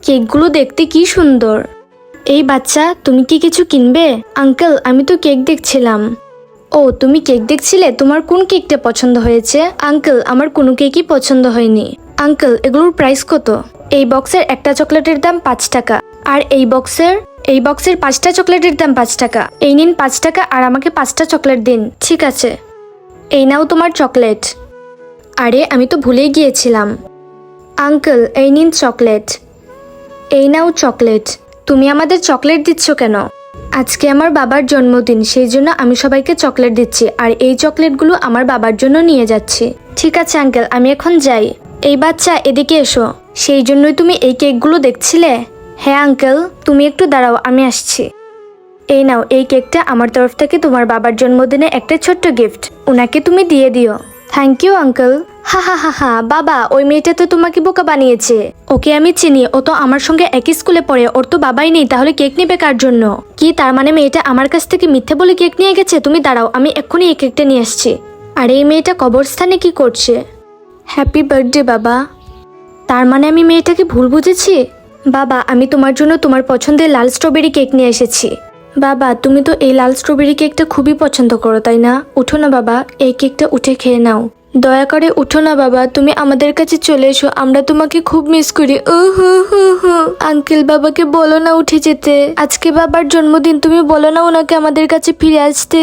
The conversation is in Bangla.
কেকগুলো দেখতে কি সুন্দর। এই বাচ্চা, তুমি কি কিছু কিনবে? আঙ্কেল, আমি তো কেক দেখছিলাম। ও, তুমি কেক দেখছিলে? তোমার কোন কেকটা পছন্দ হয়েছে? আঙ্কেল, আমার কোনো কেকই পছন্দ হয়নি। আঙ্কেল, এগুলোর প্রাইস কত? এই বক্সের একটা চকলেটের দাম 5 টাকা। আর এই বক্সের 5টা চকলেটের দাম 5 টাকা। এই নিন 5 টাকা আর আমাকে 5টা চকলেট দিন। ঠিক আছে, এই নাও তোমার চকলেট। আরে, আমি তো ভুলেই গিয়েছিলাম। আঙ্কেল, এই নিন চকলেট। এই নাও চকলেট। তুমি আমাদের চকলেট দিচ্ছ কেন? আজকে আমার বাবার জন্মদিন, সেই জন্য আমি সবাইকে চকলেট দিচ্ছি, আর এই চকলেটগুলো আমার বাবার জন্য নিয়ে যাচ্ছি। ঠিক আছে আঙ্কেল, আমি এখন যাই। এই বাচ্চা, এদিকে এসো। সেই জন্যই তুমি এই কেকগুলো দেখছিলে? হ্যাঁ আঙ্কেল, তুমি একটু দাঁড়াও, আমি আসছি। এই নাও, এই কেকটা আমার তরফ থেকে তোমার বাবার জন্মদিনে একটা ছোট্ট গিফট। ওনাকে তুমি দিয়ে দিও। Thank you uncle. হা হা হা হা, বাবা, ওই মেয়েটা তো তোমাকে বোকা বানিয়েছে। ওকে আমি চিনি, ও তো আমার সঙ্গে একই স্কুলে পড়ে। ওর তো বাবাই নেই, তাহলে কেক নেবে কার জন্য? কি তার মানে মেয়েটা আমার কাছ থেকে মিথ্যে বলে কেক নিয়ে গেছে? তুমি দাঁড়াও, আমি এক্ষুনি এই কেকটা নিয়ে আসছি। আর এই মেয়েটা কবরস্থানে কি করছে? হ্যাপি বার্থডে বাবা। তার মানে আমি মেয়েটাকে ভুল বুঝেছি? বাবা, আমি তোমার জন্য তোমার পছন্দের লাল স্ট্রবেরি কেক নিয়ে এসেছি। বাবা, তুমি তো এই লাল স্ট্রবেরি কেকটা খুবই পছন্দ করো, তাই না? উঠো না বাবা, এই কেকটা উঠে খেয়ে নাও। দয়া করে উঠো না বাবা, তুমি আমাদের কাছে চলে এসো, আমরা তোমাকে খুব মিস করি। আঙ্কেল, বাবাকে বলো না উঠে যেতে। আজকে বাবার জন্মদিন, তুমি বলো না ওনাকে আমাদের কাছে ফিরে আসতে।